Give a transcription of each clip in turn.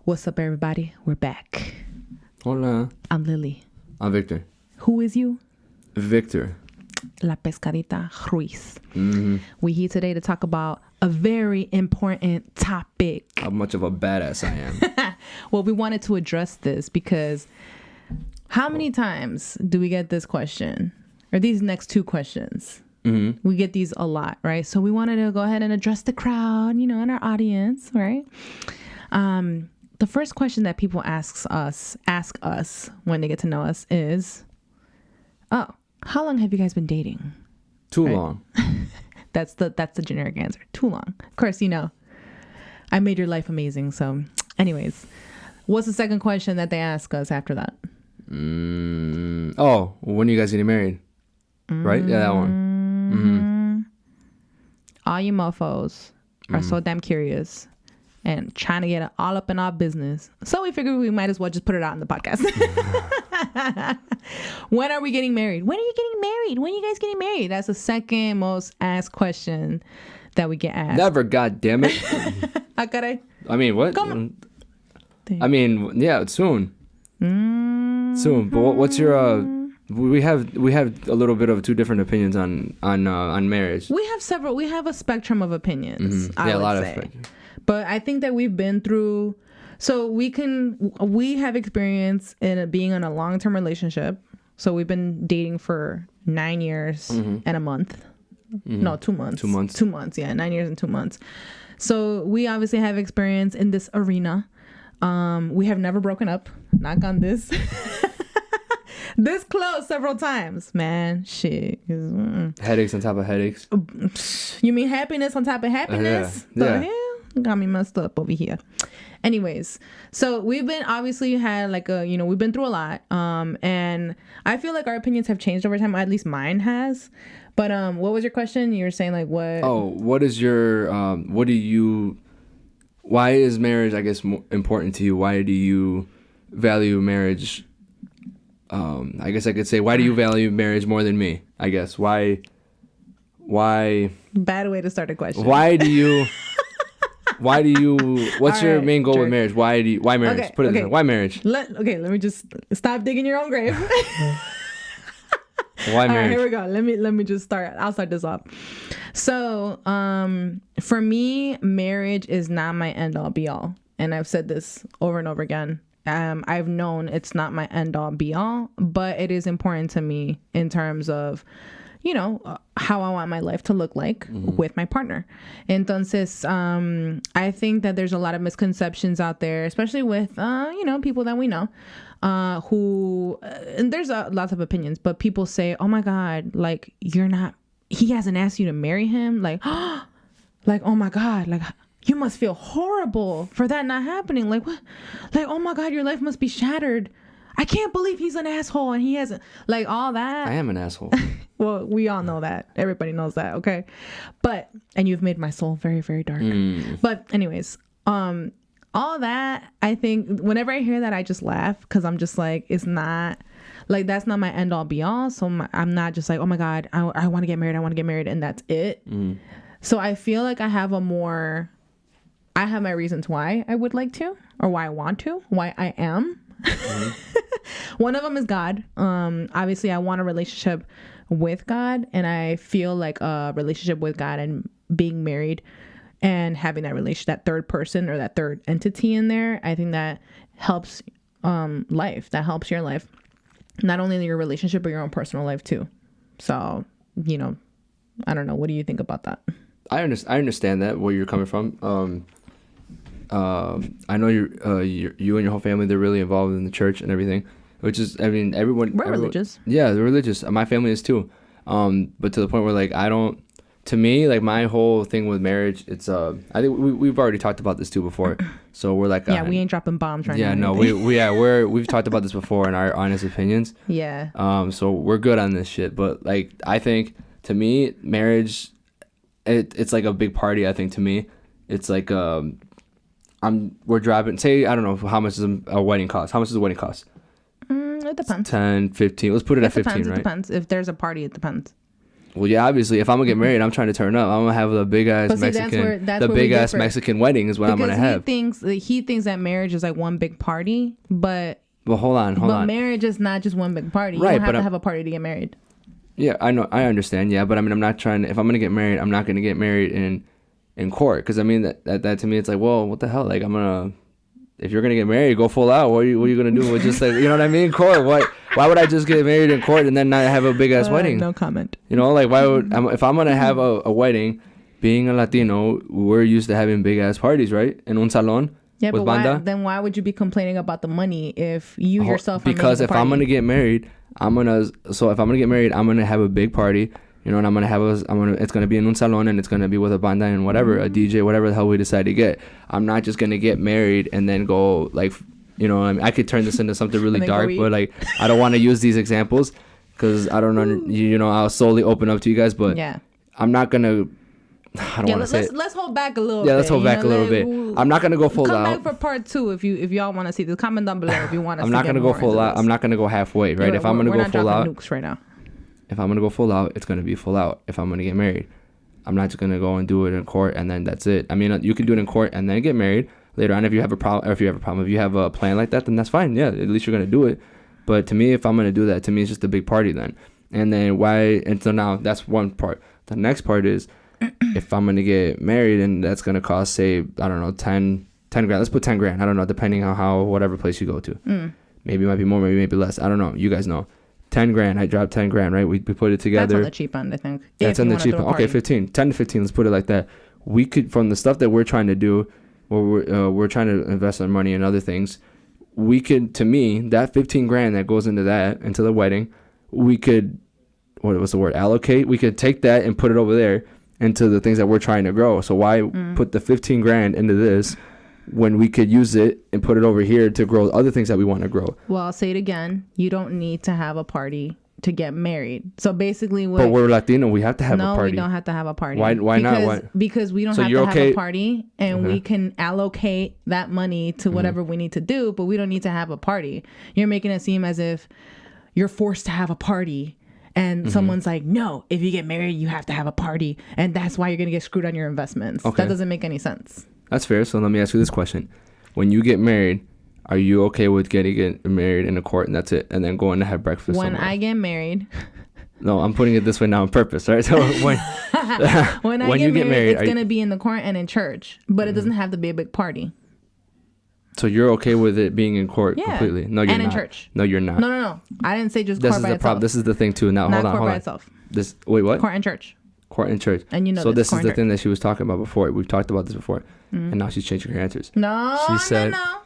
What's up, everybody? We're back. Hola. I'm Lily. I'm Victor. Who is you? Victor. La Pescadita Ruiz. Mm-hmm. We're here today to talk about a very important topic. How much of a badass I am. Well, we wanted to address this because how many times do we get this question? Or these next two questions? Mm-hmm. We get these a lot, right? So we wanted to go ahead and address the crowd, and our audience, right? The first question that people ask us when they get to know us is, oh, how long have you guys been dating? Too long. That's the generic answer. Too long. Of course, I made your life amazing. So anyways, what's the second question that they ask us after that? Oh, when are you guys getting married? Right? Yeah, that one. Mm-hmm. All you mofos are so damn curious and trying to get it all up in our business. So we figured we might as well just put it out in the podcast. When are we getting married? When are you getting married? When are you guys getting married? That's the second most asked question that we get asked. Never, God damn it. I mean, what? I mean, yeah, it's soon. Soon. But what's your we have a little bit of two different opinions on marriage. We have a spectrum of opinions. Mm-hmm. Yeah, a lot of spectrum. But I think that we've been through, so we have experience in being in a long-term relationship. So we've been dating for 9 years and a month. No, 2 months. 2 months. 2 months, yeah, 9 years and 2 months. So we obviously have experience in this arena. We have never broken up. Knock on this. This close several times, man. Shit. Headaches on top of headaches. You mean happiness on top of happiness? Yeah. The hell? Got me messed up over here. Anyways, so we've been obviously had we've been through a lot. And I feel like our opinions have changed over time. At least mine has. But what was your question? You were saying like what? Oh, what is your why is marriage, I guess, important to you? Why do you value marriage? I guess I could say, why do you value marriage more than me? I guess why? Bad way to start a question. Why do you? What's your main goal with marriage? Why marriage? Okay, Put it this way. Why marriage? Let me just stop digging your own grave. Why marriage? All right, here we go. Let me just start. I'll start this off. So, for me, marriage is not my end all be all. And I've said this over and over again. I've known it's not my end all be all, but it is important to me in terms of, how I want my life to look like with my partner. Entonces, I think that there's a lot of misconceptions out there, especially with, people that we know, who, and there's lots of opinions, but people say, oh my God, like he hasn't asked you to marry him. Like, oh my God, like, you must feel horrible for that not happening. Like, what? Like, oh my God, your life must be shattered. I can't believe he's an asshole and he hasn't, like, all that. I am an asshole. Well, we all know that. Everybody knows that, okay? And you've made my soul very, very dark. But anyways, all that, I think, whenever I hear that, I just laugh because I'm just like, it's not, like, that's not my end all be all. So I'm not just like, oh my God, I want to get married and that's it. So I feel like I have my reasons why I would like to, or why I want to, why I am. One of them is God. Obviously I want a relationship with God, and I feel like a relationship with God and being married and having that third person or that third entity in there, I think that helps life. That helps your life, not only in your relationship but your own personal life too. So, I don't know. What do you think about that? I understand that, where you're coming from. I know you and your whole family, they're really involved in the church and everything, which is, I mean, we're religious. Yeah, they're religious. My family is too. But to the point where, like, to me, like, my whole thing with marriage, it's, I think we've already talked about this too before. So we're like, yeah, we ain't dropping bombs right now. Yeah, no, we've talked about this before in our honest opinions. Yeah. So we're good on this shit. But, like, I think, to me, marriage, it's like a big party. I think, to me, it's like, we're driving, say, I don't know how much does a wedding cost. How much does a wedding cost? It depends. 10, 15. Let's put it at 15, right? It depends. If there's a party, it depends. Well, yeah, obviously, if I'm gonna get married, I'm trying to turn up. I'm gonna have the big ass Mexican wedding is what I'm gonna have. He thinks that marriage is like one big party, but hold on. But marriage is not just one big party. Right, you don't have to have a party to get married. Yeah, I know, I understand. Yeah, but I mean, I'm not trying to. If I'm gonna get married, I'm not gonna get married in court, because I mean that to me, it's like, well, what the hell? Like, if you're gonna get married, go full out. What are you gonna do with just like, you know what I mean? Court. Why would I just get married in court and then not have a big ass wedding? No comment. You know, like, why would if I'm gonna have a wedding, being a Latino, we're used to having big ass parties, right? In un salon. Yeah, with but why would you be complaining about the money if you yourself are because if I'm gonna get married, I'm gonna have a big party. You know, and it's gonna be in un salon, and it's gonna be with a banda and whatever, a DJ, whatever the hell we decide to get. I'm not just gonna get married and then go like, you know, I could turn this into something really dark, but like, I don't want to use these examples because I don't know, you know, I'll slowly open up to you guys, but yeah, I'm not gonna. I don't want to say it. Let's hold back a little bit. Yeah, let's hold back a little bit. I'm not gonna go full out. Come back for part 2 if y'all want to see this. Comment down below if you want to. I'm not gonna go full out. I'm not gonna go halfway, right? If I'm gonna go full out, nukes right now. If I'm gonna go full out, it's gonna be full out. If I'm gonna get married, I'm not just gonna go and do it in court and then that's it. I mean, you can do it in court and then get married later on if you have a problem. Or if you have a plan like that, then that's fine. Yeah, at least you're gonna do it. But to me, if I'm gonna do that, to me it's just a big party then. And then why? And so now that's one part. The next part is, if I'm gonna get married and that's gonna cost, say, I don't know, 10 grand. Let's put 10 grand. I don't know, depending on how whatever place you go to. Maybe it might be more, maybe less. I don't know. You guys know. 10 grand. I dropped 10 grand, right? We put it together. That's on the cheap end, I think. That's on the cheap end. Okay, 15. 10 to 15. Let's put it like that. We could, from the stuff that we're trying to do, where we're trying to invest our money in other things, we could, to me, that 15 grand that goes into the wedding, we could, what was the word? Allocate. We could take that and put it over there into the things that we're trying to grow. So why put the 15 grand into this when we could use it and put it over here to grow other things that we want to grow? Well, I'll say it again. You don't need to have a party to get married. So basically, but we're Latino. We have to have a party. No, we don't have to have a party. Why not? Why? Because we don't have to have a party, and we can allocate that money to whatever we need to do, but we don't need to have a party. You're making it seem as if you're forced to have a party. And someone's like, no, if you get married, you have to have a party. And that's why you're going to get screwed on your investments. Okay. That doesn't make any sense. That's fair. So let me ask you this question. When you get married, are you okay with getting married in a court and that's it? And then going to have breakfast When I get married. No, I'm putting it this way now on purpose, right? So when I get married, it's going to be in the court and in church. But it doesn't have to be a big party. So you're okay with it being in court completely? No, you're not. And in church. No, you're not. No. I didn't say just court by itself. This is the thing too. Now, hold on. By itself. Wait, what? Court and church. Court and church. And you know so this is the thing that she was talking about before. We've talked about this before. And now she's changing her answers. No, she said, no.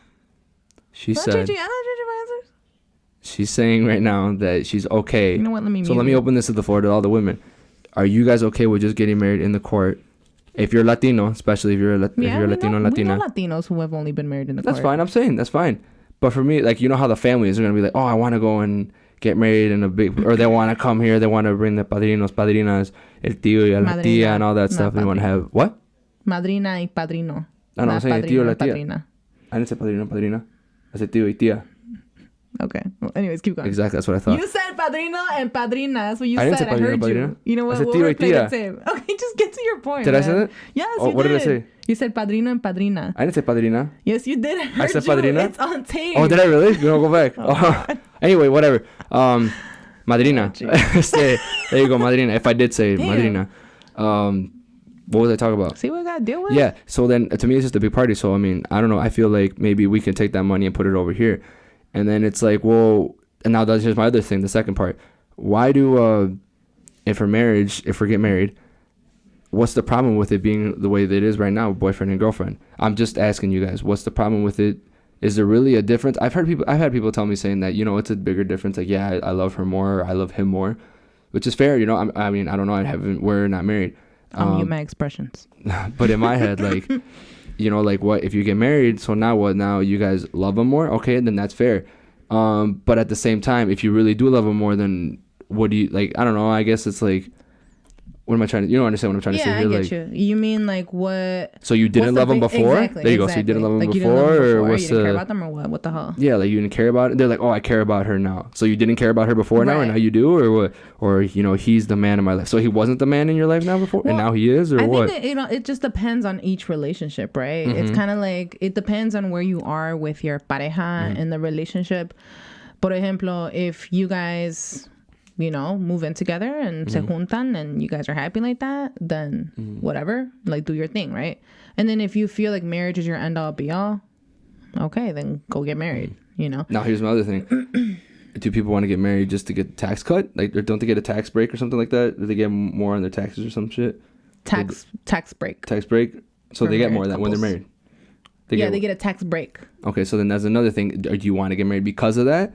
She said, I'm not changing my answers. She's saying right now that she's okay. You know what? Let me open this to the floor to all the women. Are you guys okay with just getting married in the court? If you're Latino, especially if you're Latino and Latina. We know Latinos who have only been married in the court. That's fine. I'm saying that's fine. But for me, like, you know how the families are going to be like, oh, I want to go and get married in a big, or they want to come here. They want to bring the padrinos, padrinas, el tío y la tía and all that stuff. And they want to have, what? Madrina y padrino. No, I'm saying el tío y la tía. I didn't say padrino, padrina. I said tío y tía. Okay. Well, anyways, keep going. Exactly. That's what I thought. You said padrino and padrina. That's what you said. I didn't say padrino, I heard padrina. You. You know what? I said tío y tía. Okay, just get to your point. Did I say that? Yes, you did. What did I say? You said padrino and padrina. I didn't say padrina. Yes, you did. I said padrina. It's on tape. Oh, did I really? You don't go back. Anyway, whatever. Madrina. There you go, madrina. If I did say madrina. What was I talking about? See what I got to deal with? Yeah. So then, to me, it's just a big party. So, I mean, I don't know. I feel like maybe we can take that money and put it over here. And then it's like, well, and now that's just my other thing, the second part. Why do, if we get married, what's the problem with it being the way that it is right now, boyfriend and girlfriend? I'm just asking you guys, what's the problem with it? Is there really a difference? I've had people tell me saying that, you know, it's a bigger difference. Like, yeah, I love her more, or I love him more, which is fair. You know, I mean, I don't know. We're not married. You my expressions. But in my head, like, you know, like, what if you get married? So now what? Now you guys love him more? Okay, then that's fair. But at the same time, if you really do love him more, then what do you, like, I don't know. I guess it's like, what am I trying to, you don't understand what I'm trying to say here? Yeah, I get you. You mean like what? So you didn't love them before? Exactly. There you go. So you didn't love them like before? Or what's you didn't care about them or what? What the hell? Yeah, like you didn't care about it. They're like, oh, I care about her now. So you didn't care about her before now, and now you do? Or what? Or, you know, he's the man in my life. So he wasn't the man in your life now before? And now he is? Or what? I think that, you know, it just depends on each relationship, right? It's kind of like, it depends on where you are with your pareja in the relationship. Por ejemplo, if you guys, you know, move in together and se juntan and you guys are happy like that, then whatever, like do your thing, right? And then if you feel like marriage is your end all be all, okay, then go get married, you know? Now here's my other thing. Do people want to get married just to get tax cut? Like, or don't they get a tax break or something like that? Do they get more on their taxes or some shit? Tax break. Tax break? So they get more of that when they're married? They get a tax break. Okay, so then that's another thing. Do you want to get married because of that?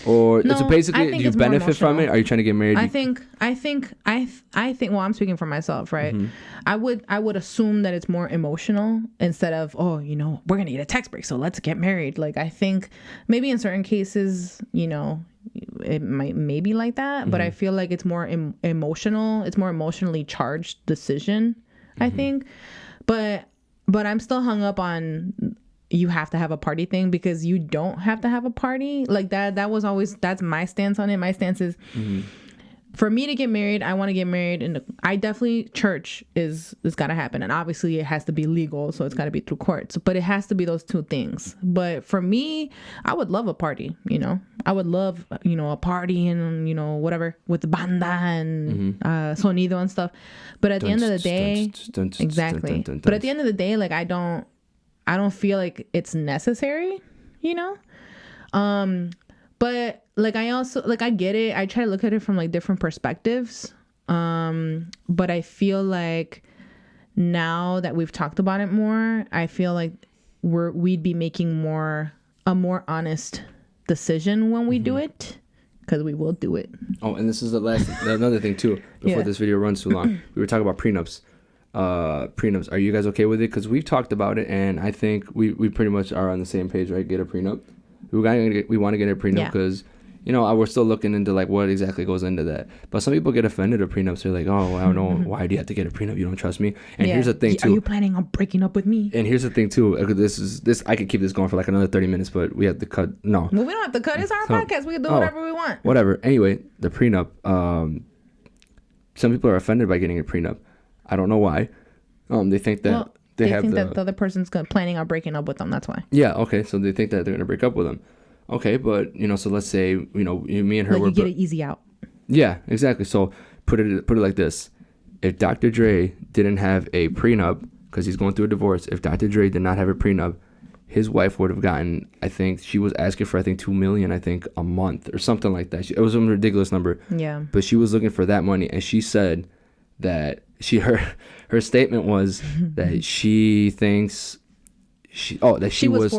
Or no, so basically, do you benefit from it? Are you trying to get married? I think. Well, I'm speaking for myself, right? I would assume that it's more emotional instead of, oh, you know, we're gonna get a tax break, so let's get married. Like, I think maybe in certain cases, you know, it may be like that, but I feel like it's more emotional. It's more emotionally charged decision, I think. But I'm still hung up on, you have to have a party thing, because you don't have to have a party like that. That was always, that's my stance on it. My stance is for me to get married, I want to get married, and I definitely, church is got to happen, and obviously it has to be legal, so it's got to be through courts, but it has to be those two things. But for me, I would love a party, you know. I would love, you know, a party and, you know, whatever with the banda and sonido and stuff. But at the end of the day, exactly. But at the end of the day, like, I don't feel like it's necessary, you know? But like, I also, like, I get it. I try to look at it from like different perspectives. But I feel like now that we've talked about it more, I feel like we'd be making a more honest decision when we do it, because we will do it. Oh, and this is another thing too, before this video runs too long. We were talking about prenups. Prenups, are you guys okay with it? Because we've talked about it, and I think we pretty much are on the same page, right? Get a prenup. We want to get a prenup because, you know, we're still looking into like what exactly goes into that. But some people get offended at prenups. They're like, oh, I don't know, why do you have to get a prenup? You don't trust me. And here's the thing too. Are you planning on breaking up with me? And here's the thing too. This I could keep this going for like another 30 minutes, but we have to cut. No. Well, we don't have to cut. It's our podcast. We can do whatever we want. Whatever. Anyway, the prenup. Some people are offended by getting a prenup. I don't know why. They think that they think that the other person's planning on breaking up with them. That's why. Yeah. Okay. So they think that they're gonna break up with them. Okay, but you know, so let's say, you know, me and her were get it easy out. Yeah, exactly. So put it like this: if Dr. Dre didn't have a prenup because he's going through a divorce, if Dr. Dre did not have a prenup, his wife would have gotten, I think she was asking for, I think $2 million, I think a month or something like that. It was a ridiculous number. Yeah. But she was looking for that money, and she said that her statement was that she thinks. She was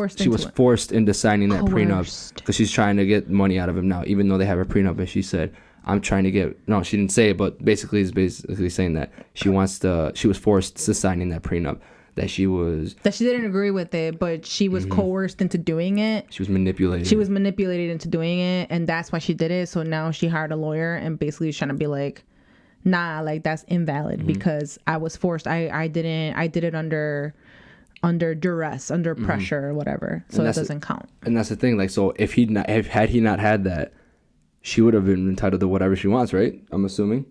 forced into signing that prenup because she's trying to get money out of him now, even though they have a prenup. And she said, I'm trying to get, no, she didn't say it, but basically is basically saying that she was forced to signing that prenup, that she didn't agree with it, but she was coerced into doing it. She was manipulated into doing it, and that's why she did it. So now she hired a lawyer and basically is trying to be like, nah, like that's invalid because I was forced. I did it under duress, under pressure or whatever, so that doesn't count. And that's the thing, like, so if had he not had that, she would have been entitled to whatever she wants, right? I'm assuming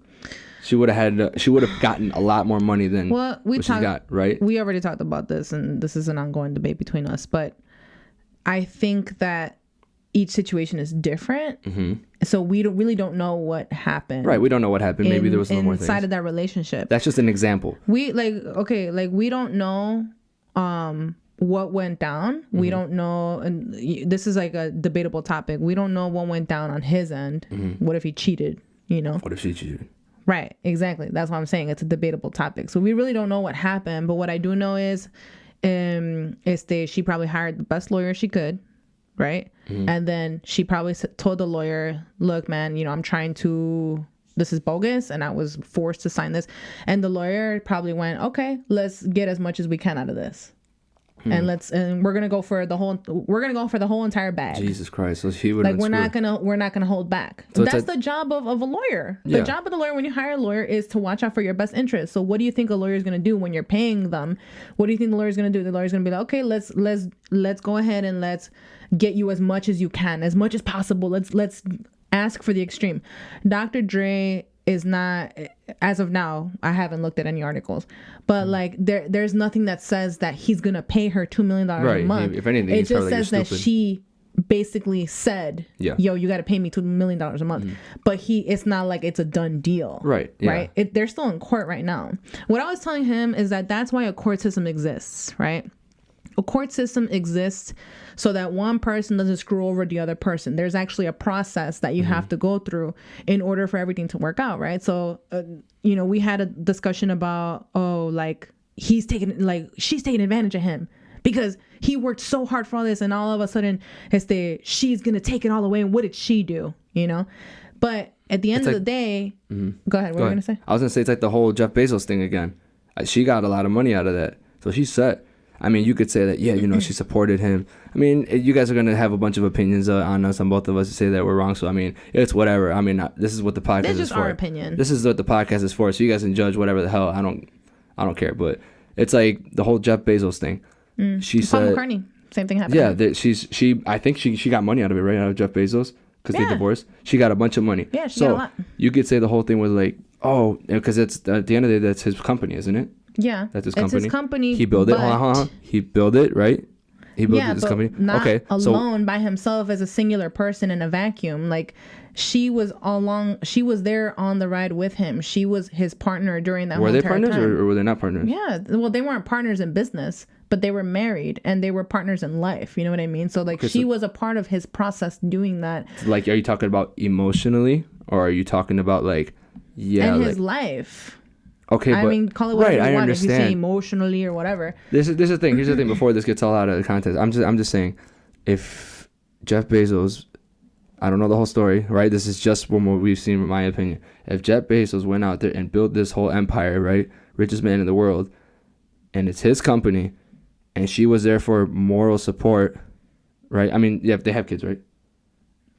she would have gotten a lot more money than what she got, right? We already talked about this, and this is an ongoing debate between us, but I think that each situation is different, so we really don't know what happened. Right, we don't know what happened. Maybe there was no more things inside of that relationship. That's just an example. We don't know what went down. We don't know, and this is like a debatable topic. We don't know what went down on his end. What if he cheated, you know? What if she cheated? Right, exactly. That's what I'm saying. It's a debatable topic. So we really don't know what happened, but what I do know is she probably hired the best lawyer she could, right? And then she probably told the lawyer, look, man, you know, this is bogus and I was forced to sign this. And the lawyer probably went, okay, let's get as much as we can out of this. and we're gonna go for the whole entire bag. Jesus Christ! So he would we're not gonna hold back. So that's the job of a lawyer. The job of the lawyer when you hire a lawyer is to watch out for your best interest. So what do you think a lawyer is gonna do when you're paying them? What do you think the lawyer is gonna do? The lawyer's gonna be like, okay, let's go ahead and let's get you as much as you can, as much as possible. Let's ask for the extreme. Dr. Dre is not, as of now, I haven't looked at any articles, but like there's nothing that says that he's gonna pay her $2 million a month. If anything, it just says that she basically said, yo, you got to pay me $2 million a month. But it's not like it's a done deal. Right. Right. They're still in court right now. What I was telling him is that's why a court system exists, right? A court system exists so that one person doesn't screw over the other person. There's actually a process that you have to go through in order for everything to work out, right? So, we had a discussion about, she's taking advantage of him because he worked so hard for all this, and all of a sudden, she's gonna take it all away. And what did she do? But at the end of the day, go ahead. What were you gonna say? I was gonna say it's like the whole Jeff Bezos thing again. She got a lot of money out of that, so she's set. I mean, you could say that, she supported him. I mean, you guys are going to have a bunch of opinions on us, on both of us, to say that we're wrong. So, I mean, it's whatever. I mean, this is what the podcast is for. It's just our opinion. This is what the podcast is for. So you guys can judge whatever the hell. I don't care. But it's like the whole Jeff Bezos thing. She said, Paul McCartney, same thing happened. Yeah, I think she got money out of it, right? Out of Jeff Bezos, because they divorced. She got a bunch of money. Yeah, she got a lot. You could say the whole thing was like, oh, because it's at the end of the day, that's his company, isn't it? Yeah, that's his company. It's his company. He built it. He built it, right? He built his company. Not alone by himself as a singular person in a vacuum. Like she was there on the ride with him. She was his partner during that whole entire time. Were they partners or were they not partners? Yeah. Well, they weren't partners in business, but they were married and they were partners in life. You know what I mean? So like she was a part of his process doing that. Like, are you talking about emotionally, or are you talking about his life? Okay, I mean, call it whatever you want. If you say emotionally or whatever. This is the thing. Here's the thing. Before this gets all out of the context, I'm just saying, if Jeff Bezos, I don't know the whole story, right? This is just what we've seen, in my opinion. If Jeff Bezos went out there and built this whole empire, right, richest man in the world, and it's his company, and she was there for moral support, right? I mean, yeah, they have kids, right?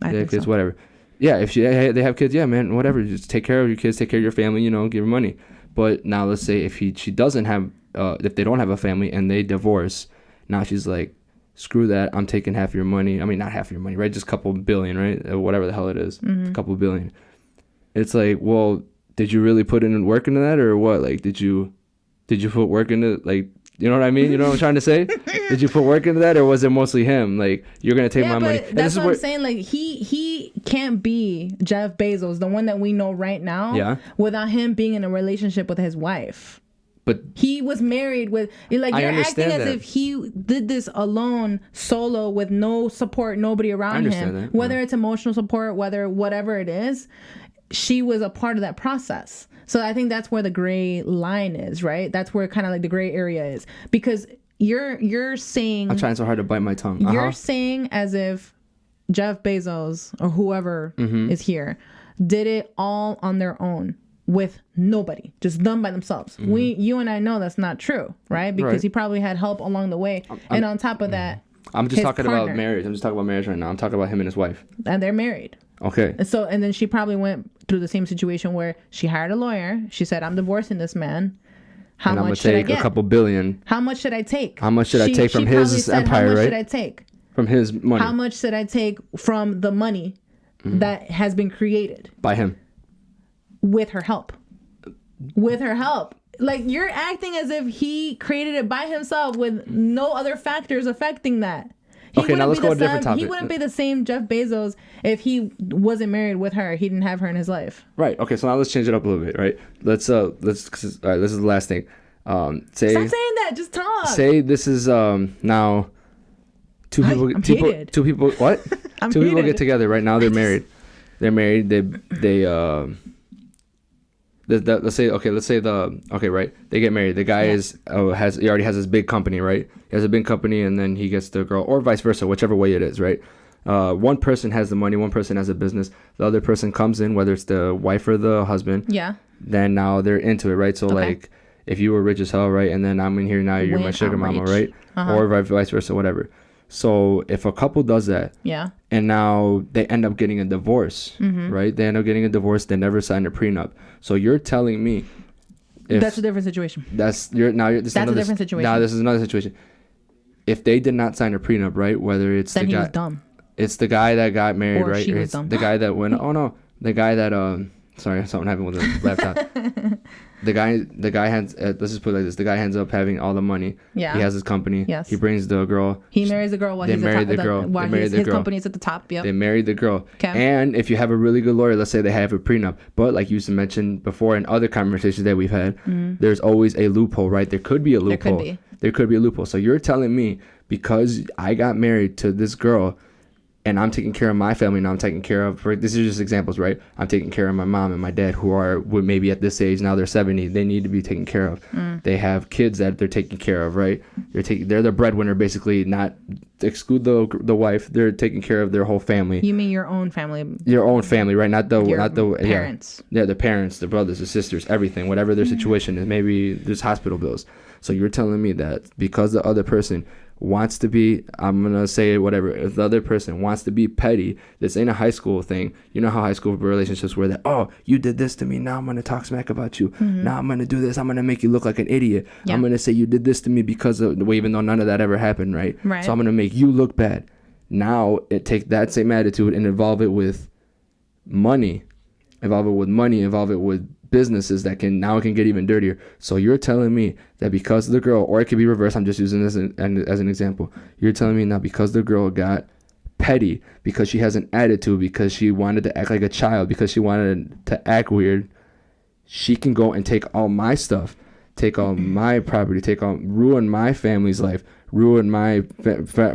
They have kids, whatever. Yeah, if they have kids, yeah, man, whatever. Just take care of your kids, take care of your family, give her money. But now let's say if she doesn't have, if they don't have a family and they divorce, now she's like, screw that, I'm taking half your money. I mean, not half your money, right? Just a couple billion, right? Whatever the hell it is, a couple billion. It's like, well, did you really put in work into that, or what? Like, did you put work into, like, you know what I mean? You know what I'm trying to say? Did you put work into that, or was it mostly him? Like, you're gonna take my money. And that's what I'm saying. Like, he can't be Jeff Bezos, the one that we know right now, without him being in a relationship with his wife. But he was married with, like, you're acting as if he did this alone, solo, with no support, nobody around him. Whether it's emotional support, whatever it is, she was a part of that process. So I think that's where the gray line is, right? That's where kind of like the gray area is, because you're saying, I'm trying so hard to bite my tongue. You're saying as if Jeff Bezos or whoever is here did it all on their own with nobody, just them by themselves. You and I know that's not true, right? Because he probably had help along the way. And on top of that, I'm just talking about marriage. I'm just talking about marriage right now. I'm talking about him and his wife. And they're married. Okay. And then she probably went through the same situation where she hired a lawyer. She said, I'm divorcing this man. How much should I get? A couple billion. How much should I take? How much should I take from his empire, right? How much should I take? From his money. How much should I take from the money that has been created? By him. With her help. With her help. Like, you're acting as if he created it by himself with no other factors affecting that. Okay, now let's go to a different topic. He wouldn't be the same Jeff Bezos if he wasn't married with her. He didn't have her in his life. Right. Okay, so now let's change it up a little bit, right? All right, this is the last thing. Stop saying that. Just talk. Say this is now two people. What? Two people get together right now. They're married. They're married. Let's say they get married. The guy he already has his big company, right? He has a big company, and then he gets the girl, or vice versa, whichever way it is, right? One person has the money, one person has a business. The other person comes in, whether it's the wife or the husband. Yeah. Then now they're into it, right? So like, if you were rich as hell, right, and then I'm in here now, you're my sugar mama, right, or vice versa, whatever. So if a couple does that, and now they end up getting a divorce, right? They end up getting a divorce. They never signed a prenup. So you're telling me, that's a different situation. That's a different situation. Now this is another situation. If they did not sign a prenup, right? Whether it's then the guy, was dumb. It's the guy that got married, or right? She or was it's dumb. the guy that went. Oh no, the guy that Sorry, something happened with the laptop. The guy hands. Let's just put it like this: the guy ends up having all the money. Yeah. He has his company. Yes. He brings the girl. He marries the girl while they he's married the the girl. While his company's at the top. Yep. They married the girl. Okay. And if you have a really good lawyer, let's say they have a prenup, but like you mentioned before in other conversations that we've had, there's always a loophole, right? There could be a loophole. There could be a loophole. So you're telling me because I got married to this girl, and I'm taking care of my family, and I'm taking care of, this is just examples, right? I'm taking care of my mom and my dad who are maybe at this age, now they're 70, they need to be taken care of. They have kids that they're taking care of, right? They're the breadwinner, basically, not to exclude the wife, they're taking care of their whole family. You mean your own family? Your own family, right? Not the parents. Yeah, the parents, the brothers, the sisters, everything, whatever their situation is. Maybe there's hospital bills. So you're telling me that because the other person wants to be, I'm gonna say whatever, if the other person wants to be petty, this ain't a high school thing. You know how high school relationships were that, oh, you did this to me, now I'm gonna talk smack about you, now I'm gonna do this, I'm gonna make you look like an idiot, I'm gonna say you did this to me because of the way, even though none of that ever happened, right? So I'm gonna make you look bad. Now take that same attitude and involve it with money, involve it with businesses that can get even dirtier. So you're telling me that because the girl, or it could be reversed, I'm just using this as an example, you're telling me now because the girl got petty, because she has an attitude, because she wanted to act like a child, because she wanted to act weird, she can go and take all my stuff, take all my property, ruin my family's life, ruin my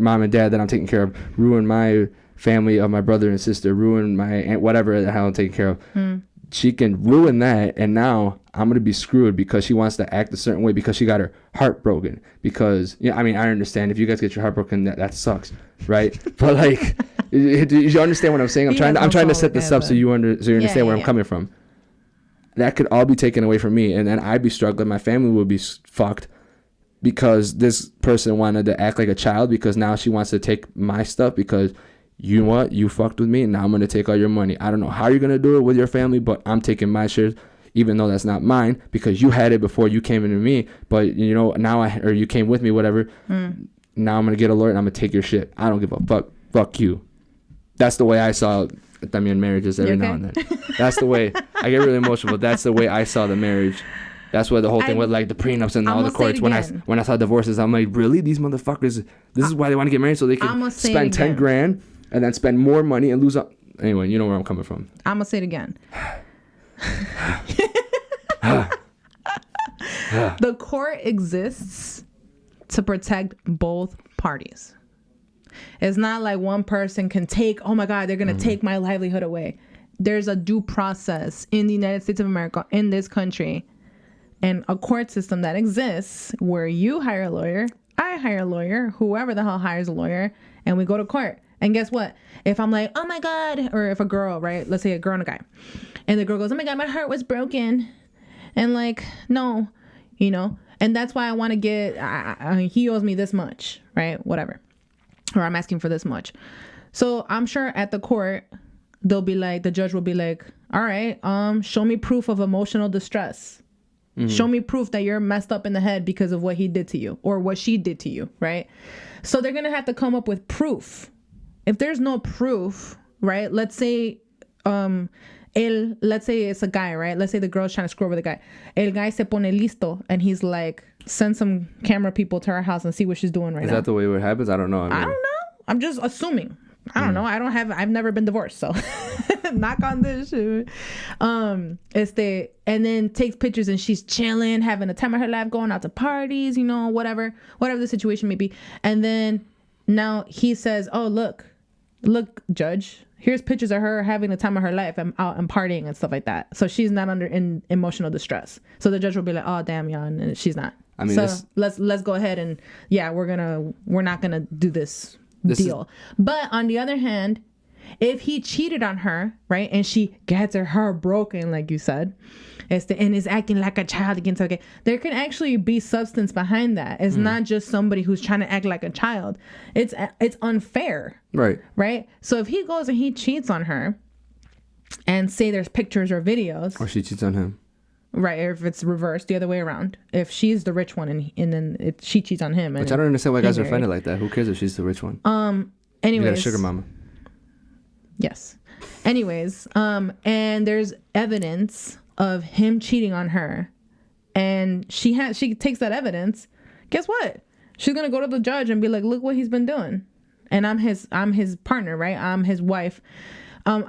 mom and dad that I'm taking care of, ruin my family of my brother and sister, ruin my aunt, whatever the hell I'm taking care of. She can ruin that, and now I'm going to be screwed because she wants to act a certain way because she got her heart broken. Because, I mean, I understand if you guys get your heart broken, that sucks, right? But, like, do you understand what I'm saying? I'm trying to set this up so you understand where I'm coming from. That could all be taken away from me, and then I'd be struggling. My family would be fucked because this person wanted to act like a child because now she wants to take my stuff because, you know what? You fucked with me, and now I'm going to take all your money. I don't know how you're going to do it with your family, but I'm taking my shares, even though that's not mine, because you had it before you came into me. But, now or you came with me, whatever. Now I'm going to get a lawyer, and I'm going to take your shit. I don't give a fuck. Fuck you. That's the way I saw marriages every now and then. That's the way. I get really emotional, but that's the way I saw the marriage. That's why the whole thing with like the prenups and all the courts. When I saw divorces, I'm like, really? These motherfuckers, this is why they want to get married, so they can spend 10 grand and then spend more money and lose up. Anyway, you know where I'm coming from. I'm going to say it again. The court exists to protect both parties. It's not like one person can take, oh my God, they're going to take my livelihood away. There's a due process in the United States of America, in this country, and a court system that exists where you hire a lawyer, I hire a lawyer, whoever the hell hires a lawyer, and we go to court. And guess what? If I'm like, oh my God, or if a girl, right? Let's say a girl and a guy. And the girl goes, oh my God, my heart was broken. And like, no, and that's why I want to get, he owes me this much, right? Whatever. Or I'm asking for this much. So I'm sure at the court, the judge will be like, all right, show me proof of emotional distress. Show me proof that you're messed up in the head because of what he did to you or what she did to you, right? So they're going to have to come up with proof. If there's no proof, right? Let's say let's say it's a guy, right? Let's say the girl's trying to screw over the guy. El guy se pone listo and he's like, send some camera people to her house and see what she's doing right now. Is that the way it happens? I don't know. I don't know. I'm just assuming. I don't know. I've never been divorced, so knock on this shit. And then takes pictures and she's chilling, having a time of her life, going out to parties, whatever the situation may be. And then now he says, oh, look, judge, here's pictures of her having the time of her life and out and partying and stuff like that. So she's not under emotional distress. So the judge will be like, oh, damn, yeah, and she's not. I mean, so let's go ahead and we're not gonna do this deal. But on the other hand, If he cheated on her, right, and she gets her heart broken, like you said, and is acting like a child against her, there can actually be substance behind that. It's not just somebody who's trying to act like a child. It's unfair. Right? So if he goes and he cheats on her, and say there's pictures or videos, or she cheats on him, right? Or if it's reversed, the other way around. If she's the rich one and then she cheats on him, which I don't understand why guys are offended like that. Who cares if she's the rich one? Anyways, you got a sugar mama. Yes. Anyways, and there's evidence of him cheating on her, and she takes that evidence. Guess what? She's gonna go to the judge and be like, "Look what he's been doing," and I'm his partner, right? I'm his wife.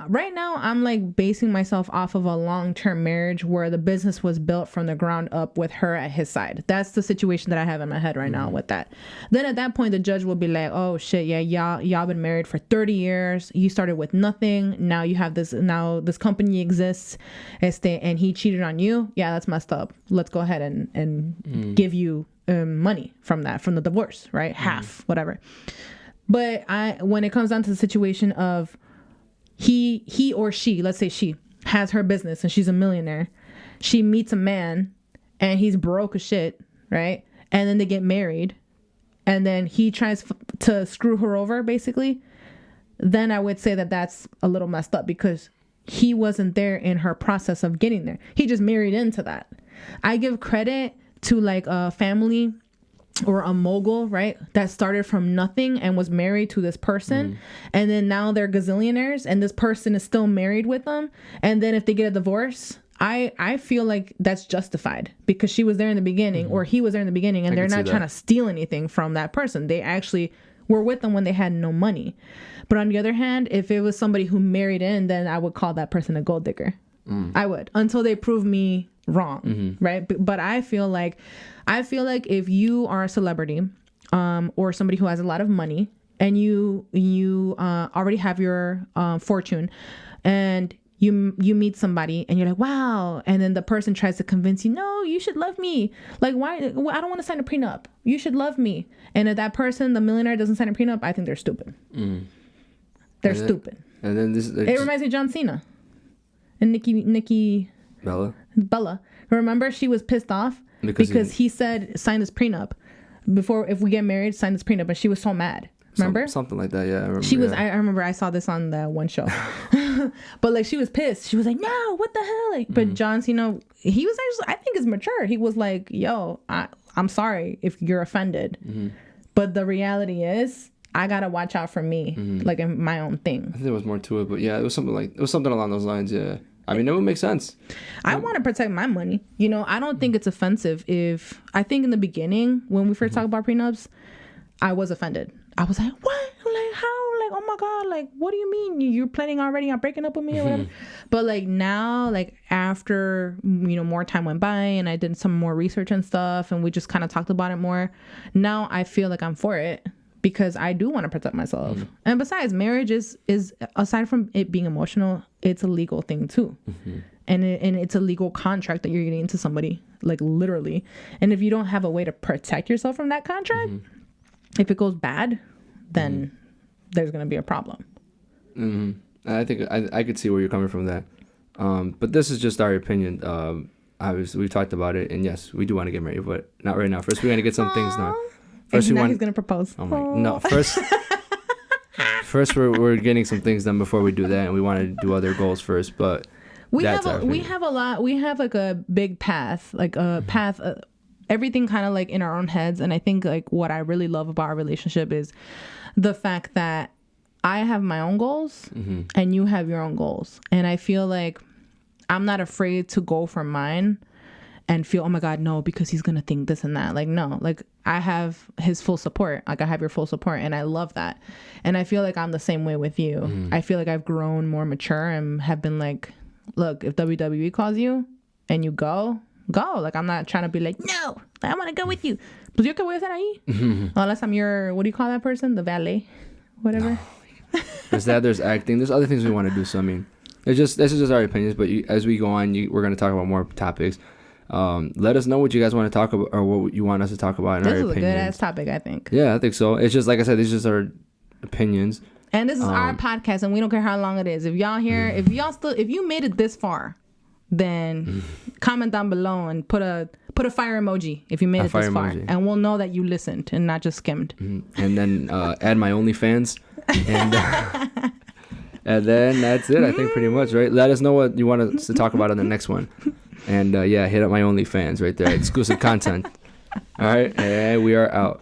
Right now, I'm like basing myself off of a long-term marriage where the business was built from the ground up with her at his side. That's the situation that I have in my head right now with that. Then at that point, the judge will be like, "Oh shit, yeah, y'all been married for 30 years. You started with nothing. Now you have this. Now this company exists. And he cheated on you. Yeah, that's messed up. Let's go ahead and give you money from the divorce, right? Half, whatever." But when it comes down to the situation of he or she, let's say she has her business and she's a millionaire. She meets a man and he's broke as shit, right? And then they get married and then he tries to screw her over, basically. Then I would say that that's a little messed up because he wasn't there in her process of getting there. He just married into that. I give credit to like a family or a mogul, right, that started from nothing and was married to this person, and then now they're gazillionaires and this person is still married with them, and then if they get a divorce, I feel like that's justified because she was there in the beginning or he was there in the beginning, and they're not trying to steal anything from that person. They actually were with them when they had no money. But on the other hand, if it was somebody who married in, then I would call that person a gold digger. I would, until they prove me wrong, right? But I feel like if you are a celebrity or somebody who has a lot of money and you already have your fortune, and you meet somebody and you're like, wow, and then the person tries to convince you, no, you should love me, like, why? I don't want to sign a prenup, you should love me. And if that person, the millionaire, doesn't sign a prenup, I think they're stupid. They're stupid. And then it reminds me of John Cena and Nikki Bella. Remember, she was pissed off because he said, sign this prenup before, if we get married, sign this prenup, and she was so mad. Remember? Something like that, yeah. I remember. She was. I remember. I saw this on the one show, but like she was pissed. She was like, "No, what the hell?" Like, but John Cena, he was actually, I think, is mature. He was like, "Yo, I'm sorry if you're offended, but the reality is, I gotta watch out for me, like in my own thing." I think there was more to it, but yeah, it was something along those lines. Yeah, I mean, it would make sense. I want to protect my money. You know, I don't think it's offensive if, I think in the beginning when we first talked about prenups, I was offended. I was like, what? Like, how? Like, oh my God, like, what do you mean? You're planning already on breaking up with me or whatever? But like now, like after, you know, more time went by and I did some more research and stuff and we just kind of talked about it more, now I feel like I'm for it because I do want to protect myself. And besides, marriage is aside from it being emotional, it's a legal thing too. And it's a legal contract that you're getting into somebody, like literally. And if you don't have a way to protect yourself from that contract, if it goes bad, then there's going to be a problem. I think I could see where you're coming from that. But this is just our opinion. We've talked about it, and yes, we do want to get married, but not right now. First, we're going to get some things done. First, he's going to propose. Oh my, no. First, we're getting some things done before we do that, and we want to do other goals first. But we have a lot. We have like a big path, like a path. Everything kind of like in our own heads. And I think like what I really love about our relationship is the fact that I have my own goals and you have your own goals. And I feel like I'm not afraid to go for mine and feel, oh my God, no, because he's going to think this and that. Like, no, like I have his full support. Like I have your full support. And I love that. And I feel like I'm the same way with you. I feel like I've grown more mature and have been like, look, if WWE calls you and you go. Like, I'm not trying to be like, no, I want to go with you. Pues yo que voy a hacer ahí? Unless I'm your, what do you call that person? The valet? Whatever. No. There's that, there's acting. There's other things we want to do. So, I mean, this is just our opinions. But as we go on, we're going to talk about more topics. Let us know what you guys want to talk about or what you want us to talk about in our opinions. This is a good-ass topic, I think. Yeah, I think so. It's just, like I said, these are just our opinions. And this is our podcast, and we don't care how long it is. If y'all here, if you made it this far, then comment down below and put a fire emoji if you made it this far, and we'll know that you listened and not just skimmed. And then add my OnlyFans, and and then that's it. I think pretty much, right? Let us know what you want us to talk about on the next one, and hit up my OnlyFans right there, exclusive content. All right, and we are out.